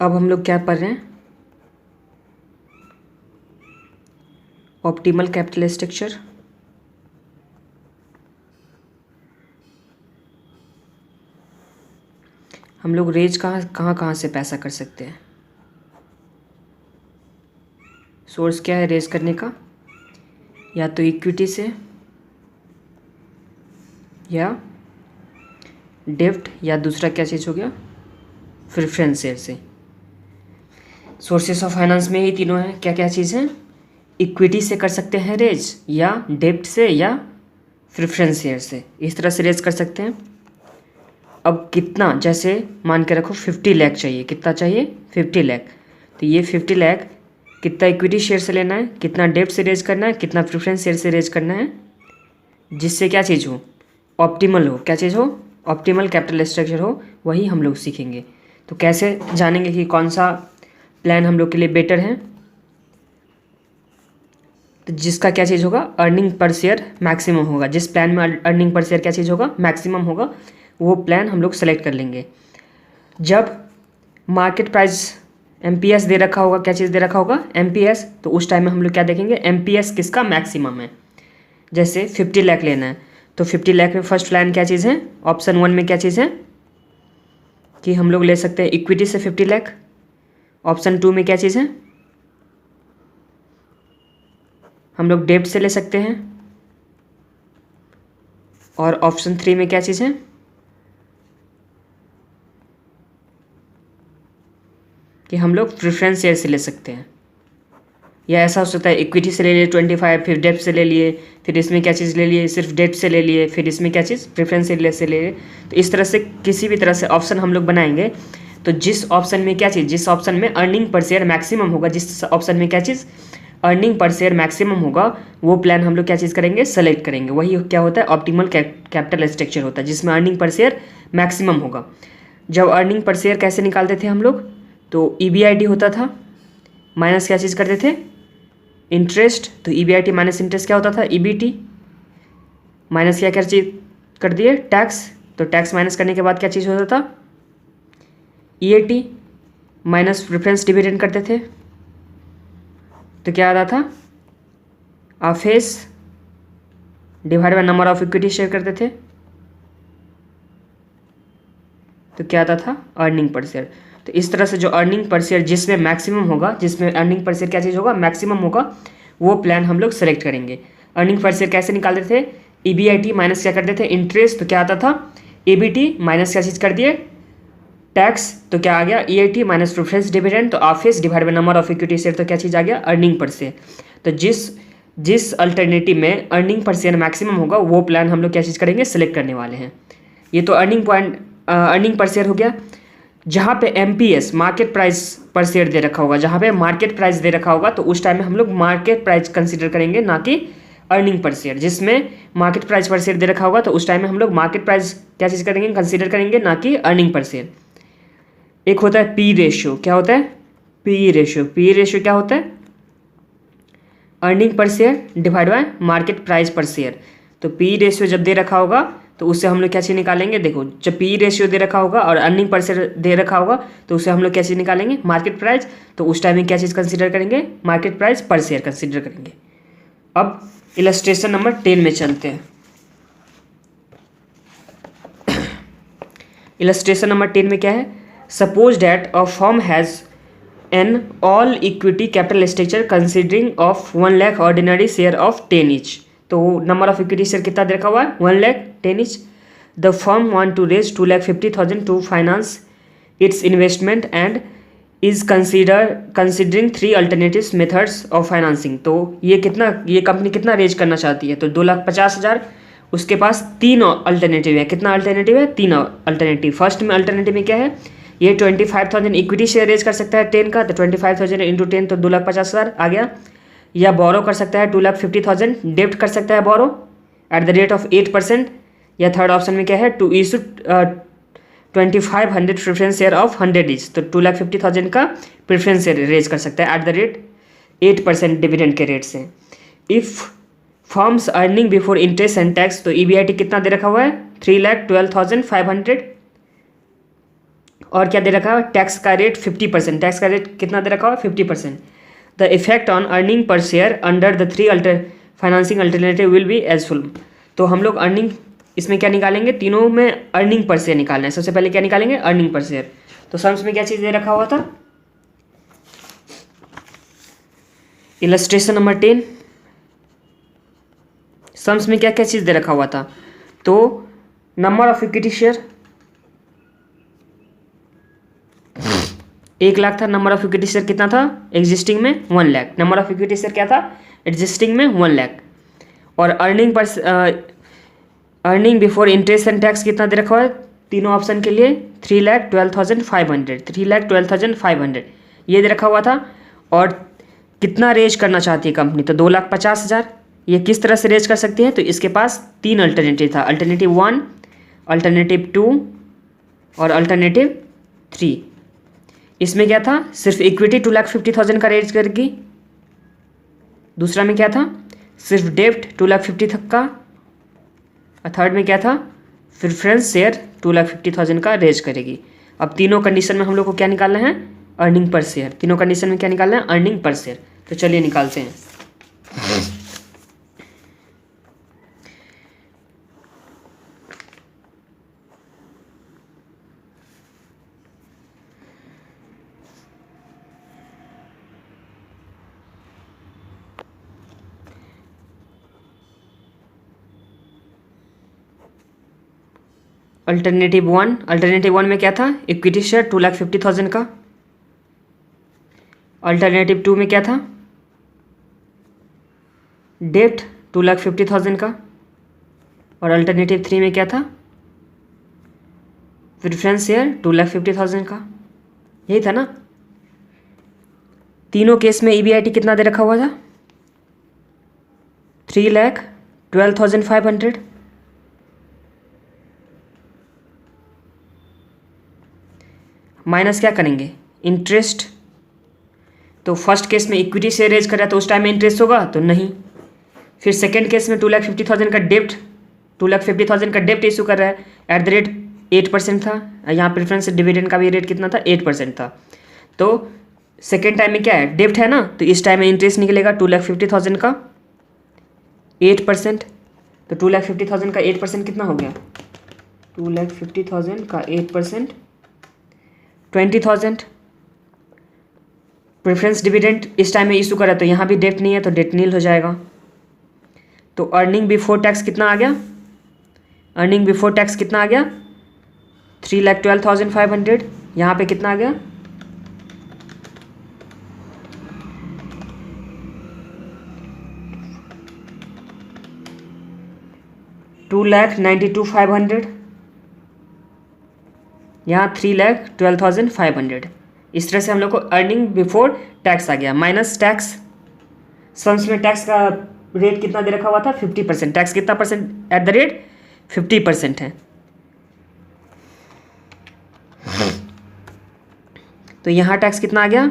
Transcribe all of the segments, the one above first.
अब हम लोग क्या पढ़ रहे हैं, ऑप्टिमल कैपिटल स्ट्रक्चर। हम लोग रेज कहाँ से पैसा कर सकते हैं। सोर्स क्या है रेज करने का, या तो इक्विटी से, या डेब्ट, या दूसरा क्या चीज़ हो गया, प्रेफरेंस शेयर से। सोर्सेस ऑफ फाइनेंस में ही तीनों हैं, क्या क्या चीज़ हैं, इक्विटी से कर सकते हैं रेज, या डेब्ट से, या प्रेफरेंस शेयर से। इस तरह से रेज कर सकते हैं। अब कितना, जैसे मान के रखो 50 लाख चाहिए, कितना चाहिए 50 लाख, तो ये 50 लाख कितना इक्विटी शेयर से लेना है, कितना डेब्ट से रेज करना है, कितना प्रेफरेंस शेयर से रेज करना है, जिससे क्या चीज़ हो, ऑप्टिमल हो, क्या चीज़ हो, ऑप्टिमल कैपिटल स्ट्रक्चर हो, वही हम लोग सीखेंगे। तो कैसे जानेंगे कि कौन सा प्लान हम लोग के लिए बेटर है, तो जिसका क्या चीज़ होगा, अर्निंग पर शेयर मैक्सिमम होगा, जिस प्लान में अर्निंग पर शेयर क्या चीज़ होगा, मैक्सिमम होगा, वो प्लान हम लोग सेलेक्ट कर लेंगे। जब मार्केट प्राइस MPS दे रखा होगा, क्या चीज़ दे रखा होगा, MPS, तो उस टाइम में हम लोग क्या देखेंगे, MPS किसका मैक्सिमम है। जैसे 50 लाख लेना है, तो 50 लाख में फर्स्ट प्लान क्या चीज़ है, ऑप्शन 1 में क्या चीज़ है कि हम लोग ले सकते हैं इक्विटी से 50 लाख। ऑप्शन 2 में क्या चीज़ है, हम लोग डेब्ट से ले सकते हैं। और ऑप्शन 3 में क्या चीज़ है कि हम लोग प्रेफरेंस शेयर से ले सकते हैं। या ऐसा हो सकता है इक्विटी से ले लिए 25, फिर डेब्ट से ले लिए, फिर इसमें क्या चीज़ ले लिए, सिर्फ डेब्ट से ले लिए, फिर इसमें क्या चीज़ प्रेफरेंस शेयर से ले लिए। तो इस तरह से किसी भी तरह से ऑप्शन हम लोग बनाएंगे, तो जिस ऑप्शन में क्या चीज़, जिस ऑप्शन में अर्निंग पर शेयर मैक्सिमम होगा, जिस ऑप्शन में क्या चीज़ अर्निंग पर शेयर मैक्सिमम होगा, वो प्लान हम लोग क्या चीज़ करेंगे, सेलेक्ट करेंगे। वही क्या होता है, ऑप्टिमल कैपिटल स्ट्रक्चर होता है, जिसमें अर्निंग पर शेयर मैक्सिमम होगा। जब अर्निंग पर शेयर कैसे निकालते थे हम लोग, तो EBIT होता था, माइनस क्या चीज़ करते थे, इंटरेस्ट। तो EBIT माइनस इंटरेस्ट क्या होता था, EBT, माइनस क्या क्या चीज़ कर दिए, टैक्स। तो टैक्स माइनस करने के बाद क्या चीज़ होता था, EAT, माइनस प्रेफरेंस डिविडेंड करते थे, तो क्या आता था, AFS divide by number of equity share करते थे, तो क्या आता था, अर्निंग पर शेयर। तो इस तरह से जो अर्निंग पर शेयर जिसमें मैक्सिमम होगा, जिसमें अर्निंग पर शेयर क्या चीज़ होगा, मैक्सिमम होगा, वो प्लान हम लोग सेलेक्ट करेंगे। अर्निंग पर शेयर कैसे निकालते थे, EBIT माइनस क्या करते थे, इंटरेस्ट, तो क्या आता था, EBT माइनस क्या चीज़ कर दिए, टैक्स, तो क्या आ गया, EAT माइनस प्रेफरेंस डिविडेंड, तो office divide by number of equity share, तो क्या चीज़ आ गया, अर्निंग पर शेयर। तो जिस अल्टरनेटिव में अर्निंग पर शेयर मैक्सिमम होगा, वो प्लान हम लोग क्या चीज़ करेंगे, सेलेक्ट करने वाले हैं। ये तो अर्निंग पर शेयर हो गया। जहाँ पे MPS मार्केट प्राइस पर शेयर दे रखा होगा, जहाँ पे मार्केट प्राइस दे रखा होगा, तो उस टाइम में हम लोग मार्केट प्राइस कंसीडर करेंगे, ना कि अर्निंग पर शेयर। जिसमें मार्केट प्राइस पर शेयर दे रखा होगा, तो उस टाइम में हम लोग मार्केट प्राइस क्या चीज़ करेंगे, कंसीडर करेंगे, ना कि अर्निंग पर शेयर। एक होता है P रेशियो, क्या होता है, P रेशियो क्या होता है, earning per share divide by market price पर शेयर। तो P रेशियो जब दे रखा होगा, तो उससे हम लोग क्या चीज़ निकालेंगे, देखो जब P रेशियो दे रखा होगा और अर्निंग पर शेयर दे रखा होगा, तो उससे हम लोग क्या चीज़ निकालेंगे, मार्केट प्राइस। तो उस टाइम में क्या चीज़ कंसीडर करेंगे, मार्केट प्राइस पर शेयर कंसीडर करेंगे। अब इलस्ट्रेशन नंबर 10 में चलते हैं। इलस्ट्रेशन नंबर 10 में क्या है, suppose that a firm has an all equity capital structure considering of 1 lakh ordinary share of 10 each. तो नंबर ऑफ इक्विटी शेयर कितना दे रखा हुआ है, 1 lakh 10 each. The firm want to raise 2,50,000 to finance its investment and is considering 3 alternative methods of financing. तो ये company कितना raise करना चाहती है, तो 2,50,000। उसके पास 3 अल्टरनेटिव है, कितना अल्टरनेटिव है, 3 अल्टरनेटिव। फर्स्ट में अल्टरनेटिव में क्या है, ये 25,000 इक्विटी शेयर रेज कर सकता है 10 का, तो 25,000 इंटू 10 तो 2,50,000 आ गया। या बोरो कर सकता है 2,50,000, डेब्ट कर सकता है borrow at the rate of 8%। या थर्ड ऑप्शन में क्या है, to issue 2,500 preference share of 100 each. तो 2,50,000 का प्रेफरेंस शेयर रेज कर सकता है एट द रेट 8% डिविडेंड के रेट से। If firms earning before interest and tax, तो EBIT कितना दे रखा हुआ है, 3,12,500। और क्या दे रखा है, टैक्स का रेट 50%। टैक्स का रेट कितना दे रखा हुआ, 50%। The effect on earning per share under the 3 financing alternative will be as follow. तो हम लोग अर्निंग इसमें क्या निकालेंगे, तीनों में अर्निंग पर शेयर निकालना है। सबसे पहले क्या निकालेंगे, अर्निंग पर शेयर। तो सम्स में क्या चीज़ दे रखा हुआ था, इलस्ट्रेशन नंबर 10, सम्स में क्या क्या चीज़ दे रखा हुआ था। तो number of equity share 1 lakh था। नंबर ऑफ इक्विटी शेयर कितना था, एग्जिस्टिंग में 1 lakh. Number of equity share क्या था, एग्जिस्टिंग में 1 लाख। और earning per earning before interest and tax कितना दे रखा हुआ है, तीनों ऑप्शन के लिए 3,12,500, 3,12,500 ये दे रखा हुआ था। और कितना रेज करना चाहती है कंपनी, तो 2,50,000। ये किस तरह से रेज कर सकती है, तो इसके पास 3 अल्टरनेटिव था, अल्टरनेटिव 1, अल्टरनेटिव 2 और अल्टरनेटिव 3। इसमें क्या था, सिर्फ इक्विटी 2,50,000 का रेज करेगी। दूसरा में क्या था, सिर्फ डेब्ट 2,50,000 तक का। और थर्ड में क्या था, प्रेफरेंस शेयर 2,50,000 का रेज करेगी। अब तीनों कंडीशन में हम लोग को क्या निकालना है, अर्निंग पर शेयर। तीनों कंडीशन में क्या निकालना है, अर्निंग पर शेयर। तो चलिए निकालते हैं। अल्टरनेटिव 1 में क्या था, इक्विटी शेयर 2,50,000 का। अल्टरनेटिव 2 में क्या था, डेब्ट 2,50,000 का। और अल्टरनेटिव 3 में क्या था, प्रेफरेंस शेयर 2,50,000 का। यही था ना। तीनों केस में ईबीआईटी कितना दे रखा हुआ था, 3,12,500। माइनस क्या करेंगे, इंटरेस्ट। तो फर्स्ट केस में इक्विटी शेयर रेज कर रहा है तो उस टाइम में इंटरेस्ट होगा, तो नहीं। फिर सेकेंड केस में 2,50,000 का डेब्ट, 2,50,000 का डेब्ट इशू कर रहा है, एट द रेट 8% था। यहाँ प्रेफरेंस डिविडेंड का भी रेट कितना था, 8% था। तो सेकेंड टाइम में क्या है, डेब्ट है ना, तो इस टाइम में इंटरेस्ट निकलेगा 2,50,000 का 8%। तो 2,50,000 का 8% कितना हो गया, 2,50,000 का 8% 20,000। प्रेफरेंस डिविडेंड इस टाइम में इशू करा तो यहाँ भी डेट नहीं है तो डेट नील हो जाएगा। तो अर्निंग बिफोर टैक्स कितना आ गया, अर्निंग बिफोर टैक्स कितना आ गया, 3,12,500। यहाँ पे कितना आ गया, 2,92,500। यहाँ 3,12,500। इस तरह से हम लोग को अर्निंग बिफोर टैक्स आ गया, माइनस टैक्स। सम्स में टैक्स का रेट कितना दे रखा हुआ था, 50%। टैक्स कितना परसेंट एट द रेट 50% है। तो यहाँ टैक्स कितना आ गया,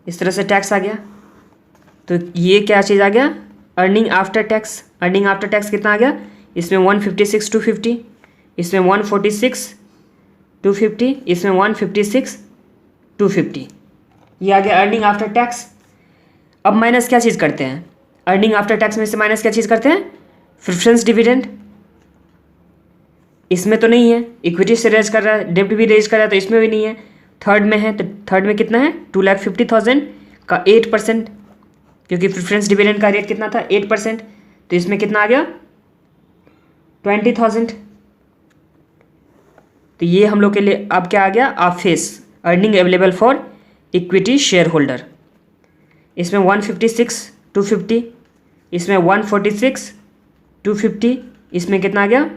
इस तरह से टैक्स आ गया। तो ये क्या चीज़ आ गया, earning after tax. Earning after tax कितना आ गया, इसमें 156,250, इसमें 146,250, इसमें 156,250। ये आ गया अर्निंग आफ्टर टैक्स। अब माइनस क्या चीज़ करते हैं, अर्निंग आफ्टर टैक्स में से माइनस क्या चीज़ करते हैं, प्रेफरेंस डिविडेंड। इसमें तो नहीं है, इक्विटी से रेज कर रहा है, डेब्ट भी रेज कर रहा है तो इसमें भी नहीं है। थर्ड में है, तो थर्ड में कितना है, 2,50,000 का 8%, क्योंकि प्रेफरेंस डिविडेंड का रेट कितना था, 8%। तो इसमें कितना आ गया, 20,000। तो ये हम लोग के लिए अब क्या आ गया, office earning available for equity share holder. इसमें 156,250, इसमें 146,250, इसमें कितना आ गया,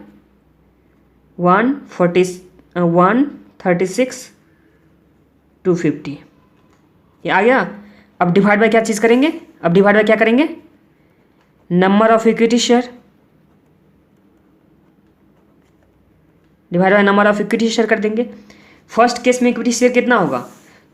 136,250। ये आ गया। अब डिवाइड बाय क्या चीज़ करेंगे, अब डिवाइड बाय क्या करेंगे, number of equity share. Divide by number of equity share कर देंगे। फर्स्ट केस में इक्विटी शेयर कितना होगा,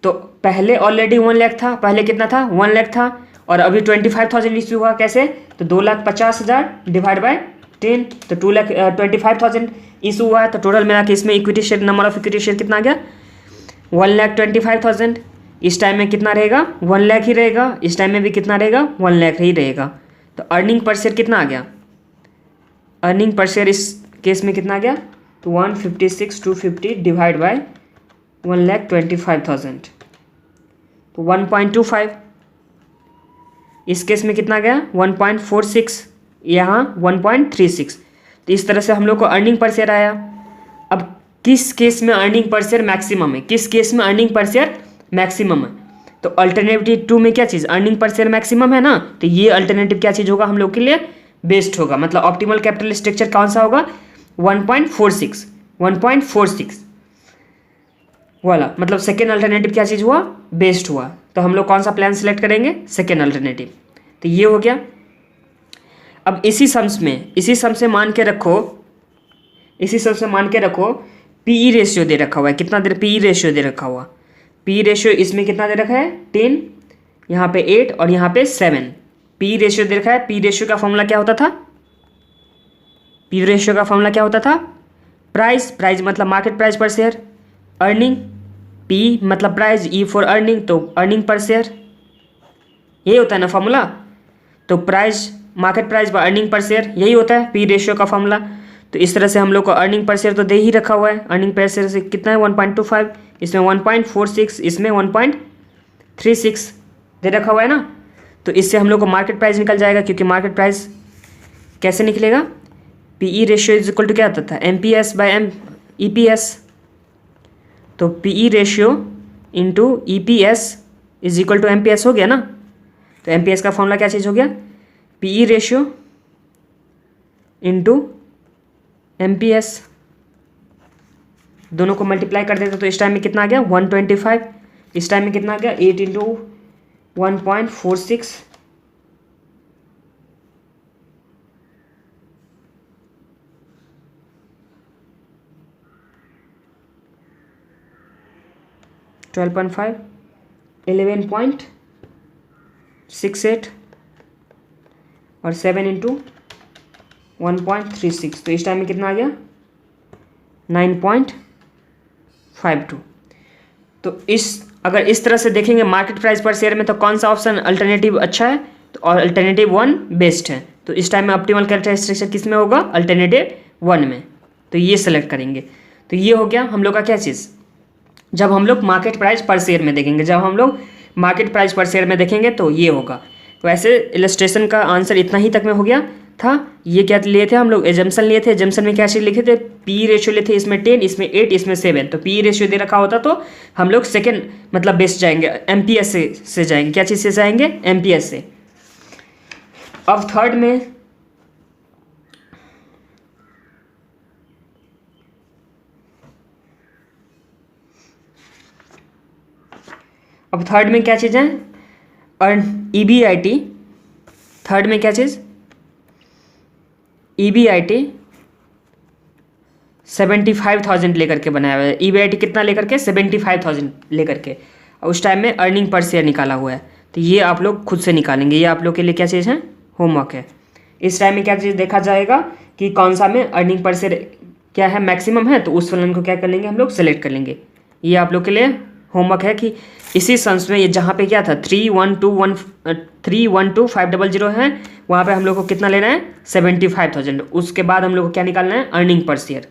तो पहले ऑलरेडी 1 लाख था, पहले कितना था, 1 लाख था। और अभी 25,000 इशू हुआ कैसे, तो 2,50,000 डिवाइड बाय 10, तो 2,25,000 इशू हुआ है। तो टोटल मिला के इसमें equity share, number of equity share कितना आ गया, 1,25,000। इस टाइम में कितना रहेगा, 1 लाख ही रहेगा। इस टाइम में भी कितना रहेगा, 1 लाख ही रहेगा। तो अर्निंग पर शेयर कितना आ गया, अर्निंग पर शेयर इस केस में कितना आ गया, तो 156,250 डिवाइड बाय 1,25,000, तो 1.25। इस केस में कितना गया, 1.46, यहाँ 1.36। तो इस तरह से हम लोग को अर्निंग पर शेयर आया। अब किस केस में अर्निंग पर शेयर मैक्सिमम है, किस केस में अर्निंग पर शेयर मैक्सिमम है, तो अल्टरनेटिव 2 में क्या चीज़, अर्निंग पर शेयर मैक्सिमम है ना, तो ये अल्टरनेटिव क्या चीज़ होगा हम लोग के लिए, बेस्ट होगा। मतलब ऑप्टिमल कैपिटल स्ट्रक्चर कौन सा होगा, 1.46 वाला, मतलब सेकेंड अल्टरनेटिव क्या चीज़ हुआ, बेस्ट हुआ। तो हम लोग कौन सा प्लान सेलेक्ट करेंगे, सेकेंड अल्टरनेटिव। तो ये हो गया। अब इसी सम से मान के रखो, पीई रेशियो दे रखा हुआ है, कितना दे, पीई रेशियो दे रखा हुआ, पी रेशियो इसमें कितना दे रखा है, 10, यहाँ पे 8 और यहाँ पे 7। पी रेशियो दे रखा है। पी रेशियो का फॉर्मूला क्या होता था, पी रेशियो का फॉर्मूला क्या होता था, प्राइस मतलब मार्केट प्राइस पर शेयर, अर्निंग, पी मतलब प्राइस, ई फॉर अर्निंग, तो अर्निंग पर शेयर, यही होता है ना फॉर्मूला। तो प्राइस, मार्केट प्राइस पर अर्निंग पर शेयर, यही होता है पी रेशियो का फॉर्मूला। तो इस तरह से हम लोग को अर्निंग पर शेयर तो दे ही रखा हुआ है। अर्निंग पर शेयर से कितना है, 1.25, इसमें 1.46, इसमें 1.36 दे रखा हुआ है ना। तो इससे हम लोग को मार्केट प्राइस निकल जाएगा, क्योंकि मार्केट प्राइस कैसे निकलेगा, PE ratio is equal to क्या आता था, एमपीएस बाय ईपीएस। तो PE ratio into EPS is equal to MPS हो गया ना। तो एमपीएस का फॉर्मूला क्या चीज़ हो गया, पीई रेशियो इंटू एमपीएस, दोनों को मल्टीप्लाई कर देते तो इस टाइम में कितना आ गया, 125। इस टाइम में कितना आ गया, 8 इंटू 1.46, $12.5, 11.68 और 7 इंटू 1.36, तो इस टाइम में कितना आ गया, 9.52। तो अगर इस तरह से देखेंगे मार्केट प्राइस पर शेयर में, तो कौन सा ऑप्शन अल्टरनेटिव अच्छा है, तो और अल्टरनेटिव 1 बेस्ट है। तो इस टाइम में ऑप्टिमल कैपिटल स्ट्रक्चर किस में होगा, अल्टरनेटिव 1 में। तो ये सेलेक्ट करेंगे। तो ये हो गया हम लोग का क्या चीज़, जब हम लोग मार्केट प्राइस पर शेयर में देखेंगे, तो ये होगा। वैसे इलस्ट्रेशन का आंसर इतना ही तक में हो गया था। ये क्या लिए थे हम लोग, एजम्पशन लिए थे। एजम्पशन में क्या चीज़ लिखे थे, पी रेशियो लिए थे, इसमें 10, इसमें 8, इसमें 7। तो पी रेशियो दे रखा होता तो हम लोग सेकेंड मतलब बेस्ट जाएंगे, एमपीएस से जाएंगे। क्या चीज़ से जाएंगे, एमपीएस से। अब थर्ड में क्या चीज़ है, ईबीआईटी। थर्ड में क्या चीज़, ईबीआईटी 75,000 लेकर के बनाया हुआ है। ईबीआईटी कितना लेकर के, 75,000 लेकर के, और उस टाइम में अर्निंग पर शेयर निकाला हुआ है। तो ये आप लोग खुद से निकालेंगे, ये आप लोग के लिए क्या चीज़ है, होमवर्क है। इस टाइम में क्या चीज़ देखा जाएगा कि कौन सा में अर्निंग पर शेयर क्या है, मैक्सिमम है, तो उस फलन को क्या कर लेंगे हम लोग, सेलेक्ट कर लेंगे। ये आप लोग के लिए होमवर्क है कि इसी सम्स में ये जहाँ पे क्या था 312,500 है, वहाँ पे हम लोग को कितना लेना है, 75,000। उसके बाद हम लोग को क्या निकालना है, अर्निंग पर शेयर।